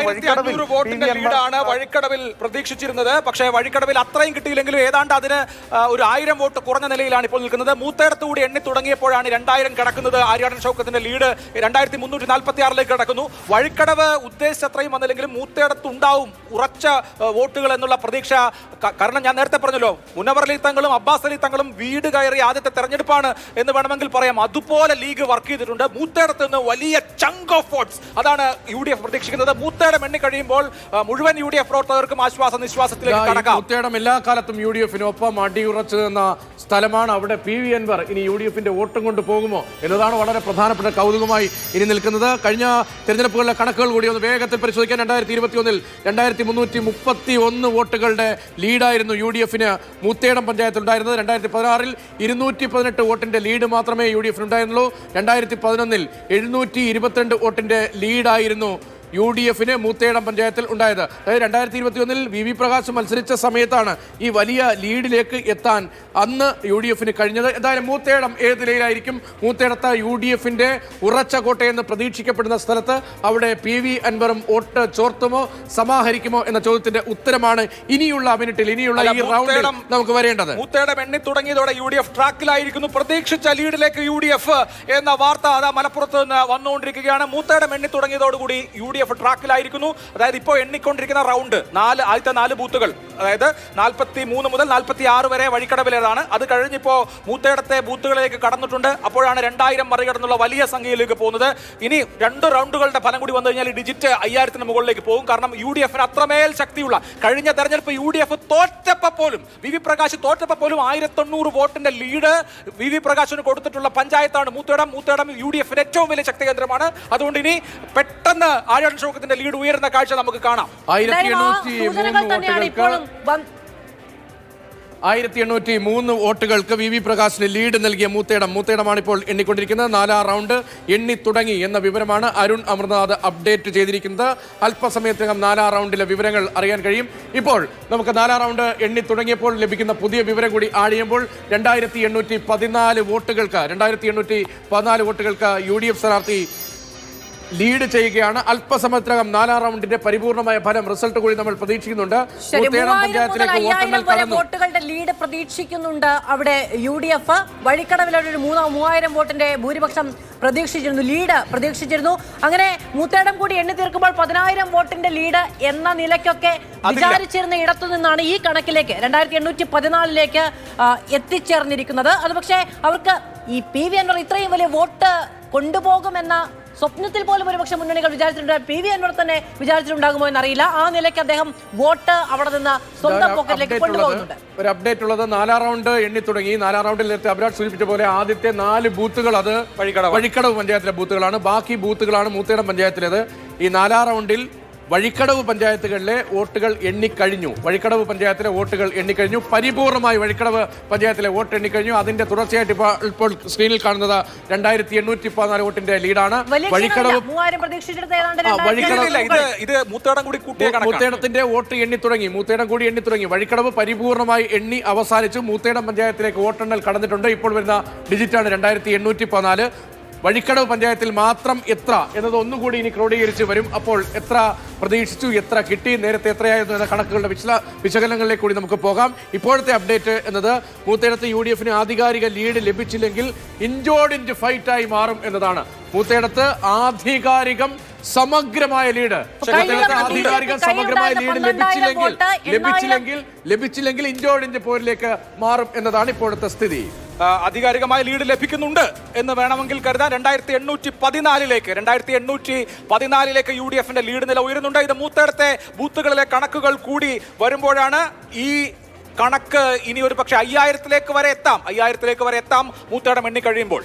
1500 വോട്ടിന്റെ ലീഡാണ് വഴിക്കടവിൽ പ്രതീക്ഷിച്ചിരുന്നത്. പക്ഷേ വഴിക്കടവിൽ അത്രയും കിട്ടിയില്ലെങ്കിലും ഏതാണ്ട് അതിന് ഒരു 1000 വോട്ട് കുറഞ്ഞ നിലയിലാണ് ഇപ്പോൾ നിൽക്കുന്നത്. മൂത്തേടത്തുകൂടി എണ്ണി തുടങ്ങിയപ്പോഴാണ് 2000 കടക്കുന്നത്. ആര്യാടൻ ഷൗക്കത്തിന്റെ ലീഡ് 2346 കടക്കുന്നു. വഴിക്കടവ് ഉദ്ദേശിച്ചത്രയും വന്നില്ലെങ്കിലും മൂത്തേടത്ത് ഉണ്ടാവും ഉറച്ച വോട്ടുകൾ എന്നുള്ള പ്രതീക്ഷ. കാരണം ഞാൻ നേരത്തെ പറഞ്ഞല്ലോ, മുനവർ അലി തങ്ങളും അബ്ബാസ് അലി തങ്ങളും വീട് കയറി ആദ്യത്തെ തെരഞ്ഞെടുപ്പാണ് എന്ന് വേണമെങ്കിൽ പറയാം. അതുപോലെ ലീഗ് വർക്ക് ചെയ്തിട്ടുണ്ട്. മൂത്തേടത്ത് നിന്ന് വലിയ ചങ്ക് ഓഫ് വോട്ട്സ് അതാണ് UDF പ്രതീക്ഷിക്കുന്നത്. മൂത്തേടം എണ്ണി കഴിയുമ്പോൾ മുഴുവൻ UDF പ്രവർത്തകർക്കും ആശ്വാസ നിശ്വാസത്തിലേക്ക് കടക്കാം. മൂത്തേടം എല്ലാ കാലത്തും UDF-നൊപ്പം അടിയുറച്ചു നിന്ന സ്ഥലമാണ്. അവിടെ PV അൻവർ ഇനി UDF-ന്റെ വോട്ടും കൊണ്ട് പോകുമോ എന്നതാണ് വളരെ പ്രധാനപ്പെട്ട കൗതുകമായി ഇനി നിൽക്കുന്നത്. കഴിഞ്ഞ തെരഞ്ഞെടുപ്പുകളിലെ കണക്കുകൾ കൂടി ഒന്ന് വേഗത്തിൽ പരിശോധിക്കാൻ 2021-ൽ 2331 വോട്ടുകളുടെ ലീഡായിരുന്നു UDF-ന് മൂത്തേടം പഞ്ചായത്തിൽ ഉണ്ടായിരുന്നത്. 2016-ൽ 218 വോട്ടിന്റെ ലീഡ് മാത്രമേ UDF-ന് ഉണ്ടായിരുന്നുള്ളൂ. 2011-ൽ 722 വോട്ടിന്റെ ലീഡായിരുന്നു UDF-ന് മൂത്തേടം പഞ്ചായത്തിൽ ഉണ്ടായത്. അതായത് 2021-ൽ VV പ്രകാശ് മത്സരിച്ച സമയത്താണ് ഈ വലിയ ലീഡിലേക്ക് എത്താൻ അന്ന് UDF-ന് കഴിഞ്ഞത്. എന്തായാലും മൂത്തേടം ഏത് നിലയിലായിരിക്കും? മൂത്തേടത്ത് UDF-ന്റെ ഉറച്ച കോട്ടയെന്ന് പ്രതീക്ഷിക്കപ്പെടുന്ന സ്ഥലത്ത് അവിടെ PV അൻവറും വോട്ട് ചോർത്തുമോ സമാഹരിക്കുമോ എന്ന ചോദ്യത്തിന്റെ ഉത്തരമാണ് ഇനിയുള്ള മിനിറ്റിൽ, ഇനിയുള്ള ഈ റൗണ്ടിൽ നമുക്ക് വരേണ്ടത്. മൂത്തേടം എണ്ണി തുടങ്ങിയതോടെ UDF ട്രാക്കിലായിരിക്കുന്നു. പ്രതീക്ഷിച്ച ലീഡിലേക്ക് UDF എന്ന വാർത്ത അതാ മലപ്പുറത്ത് നിന്ന് വന്നുകൊണ്ടിരിക്കുകയാണ്. മൂത്തേടം എണ്ണി തുടങ്ങിയതോടുകൂടി UDF ട്രാക്കിലായിരിക്കുന്നു. അതായത് ഇപ്പോൾ എണ്ണിക്കൊണ്ടിരിക്കുന്ന റൗണ്ട് ആദ്യത്തെ 4 ബൂത്തുകൾ, അതായത് 43 മുതൽ 46 വരെ വഴിക്കടവിലേതാണ്. അത് കഴിഞ്ഞിപ്പോൾ മൂത്തേടത്തെ ബൂത്തുകളിലേക്ക് കടന്നിട്ടുണ്ട്. അപ്പോഴാണ് 2000 മറികടന്നുള്ള വലിയ സംഖ്യയിലേക്ക് പോകുന്നത്. ഇനി 2 റൗണ്ടുകളുടെ ഫലം കൂടി വന്നു കഴിഞ്ഞാൽ ഡിജിറ്റ് 5000-ന് മുകളിലേക്ക് പോകും. കാരണം UDF-ന് അത്രമേൽ ശക്തിയുള്ള, കഴിഞ്ഞ തെരഞ്ഞെടുപ്പ് UDF തോറ്റപ്പോൾ പോലും, VV പ്രകാശ് തോറ്റപ്പോൾ പോലും 1800 വോട്ടിന്റെ ലീഡ് VV പ്രകാശിന് കൊടുത്തിട്ടുള്ള പഞ്ചായത്താണ് മൂത്തേടം. മൂത്തേടം UDF-ന്റെ ഏറ്റവും വലിയ ശക്തി കേന്ദ്രമാണ്. അതുകൊണ്ട് ഇനി പെട്ടെന്ന് ഷൗക്കത്തിന്റെ ലീഡ് ഉയരുന്ന കാഴ്ച നമുക്ക് കാണാം. 1803 വോട്ടുകൾക്ക് VV പ്രകാശിന് ലീഡ് നൽകിയ മൂത്തേടമാണ് ഇപ്പോൾ എണ്ണിക്കൊണ്ടിരിക്കുന്നത്. 4ാം റൗണ്ട് എണ്ണി തുടങ്ങി എന്ന വിവരമാണ് അരുൺ അമർനാഥ് അപ്ഡേറ്റ് ചെയ്തിരിക്കുന്നത്. അല്പസമയത്തിനകം 4ാം റൗണ്ടിലെ വിവരങ്ങൾ അറിയാൻ കഴിയും. ഇപ്പോൾ നമുക്ക് 4ാം റൗണ്ട് എണ്ണി തുടങ്ങിയപ്പോൾ ലഭിക്കുന്ന പുതിയ വിവരം കൂടി ആഡ് ചെയ്യുമ്പോൾ 2814 വോട്ടുകൾക്ക് UDF സ്ഥാനാർത്ഥി ലീഡ് ചെയ്യുകയാണ്. അല്പസമയത്തിനകം 4ാം റൗണ്ടിന്റെ പരിപൂർണമായ ഫലം റിസൾട്ട് കൂടി നമ്മൾ പ്രതീക്ഷിക്കുന്നുണ്ട്. വോട്ടുകളുടെ ലീഡ് പ്രതീക്ഷിക്കുന്നുണ്ട് അവിടെ UDF. വഴിക്കടവിലൊരു 3000 വോട്ടിന്റെ ഭൂരിപക്ഷം പ്രതീക്ഷിച്ചിരുന്നു, ലീഡ് പ്രതീക്ഷിച്ചിരുന്നു. അങ്ങനെ മൂത്തേടം കൂടി എണ്ണി തീർക്കുമ്പോൾ 10000 വോട്ടിന്റെ ലീഡ് എന്ന നിലയ്ക്കൊക്കെ വിചാരിച്ചിരുന്ന ഇടത്തു നിന്നാണ് ഈ കണക്കിലേക്ക് 2814-ലേക്ക് എത്തിച്ചേർന്നിരിക്കുന്നത്. അത് പക്ഷേ അവർക്ക് ഈ PV അൻവർ ഇത്രയും വലിയ വോട്ട് കൊണ്ടുപോകുമെന്ന സ്വപ്നത്തിൽ പോലും ഒരുപക്ഷെ മുന്നണികൾ വിചാരിച്ചിട്ടുണ്ട്. PV അൻവർ തന്നെ വിചാരിച്ചിട്ടുണ്ടാകുമോ എന്നറിയില്ല. ആ നിലയ്ക്ക് അദ്ദേഹം വോട്ട് അവിടെ നിന്ന് സ്വന്തം പോക്കറ്റിലേക്ക് കൊണ്ടുപോകുന്നുണ്ട്. ഒരു അപ്ഡേറ്റ് ഉള്ളത് 4ാം റൗണ്ട് എണ്ണി തുടങ്ങി. 4ാം റൗണ്ടിൽ നേരത്തെ അബ്രാഡ് സൂചിപ്പിച്ച പോലെ ആദ്യത്തെ 4 ബൂത്തുകൾ അത് വഴിക്കടവ് പഞ്ചായത്തിലെ ബൂത്തുകളാണ്. ബാക്കി ബൂത്തുകളാണ് മൂത്തേടം പഞ്ചായത്തിലേത്. ഈ 4ാം റൗണ്ടിൽ വഴിക്കടവ് പഞ്ചായത്തുകളിലെ വോട്ടുകൾ എണ്ണിക്കഴിഞ്ഞു. പരിപൂർണമായി വഴിക്കടവ് പഞ്ചായത്തിലെ വോട്ട് എണ്ണിക്കഴിഞ്ഞു. അതിന്റെ തുടർച്ചയായിട്ട് ഇപ്പോൾ സ്ക്രീനിൽ കാണുന്നത് 2814 വോട്ടിന്റെ ലീഡാണ്. മൂത്തേടത്തിന്റെ വോട്ട് എണ്ണി തുടങ്ങി. വഴിക്കടവ് പരിപൂർണമായി എണ്ണി അവസാനിച്ചു. മൂത്തേടം പഞ്ചായത്തിലേക്ക് വോട്ടെണ്ണൽ കടന്നിട്ടുണ്ട്. ഇപ്പോൾ വരുന്ന ഡിജിറ്റാണ് 2814. വഴിക്കടവ് പഞ്ചായത്തിൽ മാത്രം എത്ര എന്നത് ഒന്നുകൂടി ഇനി ക്രോഡീകരിച്ച് വരും. അപ്പോൾ എത്ര പ്രതീക്ഷിച്ചു, എത്ര കിട്ടി, നേരത്തെ എത്രയായിരുന്നു എന്ന കണക്കുകളുടെ വിശകലനങ്ങളിലേക്ക് കൂടി നമുക്ക് പോകാം. ഇപ്പോഴത്തെ അപ്ഡേറ്റ് എന്നത് മൂത്തേടത്ത് UDF-ന് ആധികാരിക ലീഡ് ലഭിച്ചില്ലെങ്കിൽ ഇഞ്ചോടിഞ്ച് ഫൈറ്റായി മാറും എന്നതാണ്. മൂത്തേടത്ത് ആധികാരികം സമഗ്രമായ ലീഡ് ലഭിച്ചില്ലെങ്കിൽ ഇഞ്ചോടിഞ്ച് പോരിലേക്ക് മാറും എന്നതാണ് ഇപ്പോഴത്തെ സ്ഥിതി. ആധികാരികമായ ലീഡ് ലഭിക്കുന്നുണ്ട് എന്ന് വേണമെങ്കിൽ കരുതാൻ. 2814-ലേക്ക് UDF-ന്റെ ലീഡ് നില ഉയരുന്നുണ്ട്. ഇത് മൂത്തേടത്തെ ബൂത്തുകളിലെ കണക്കുകൾ കൂടി വരുമ്പോഴാണ് ഈ കണക്ക് ഇനി ഒരു പക്ഷേ 5000-ലേക്ക് വരെ എത്താം. മൂത്തേടം എണ്ണി കഴിയുമ്പോൾ.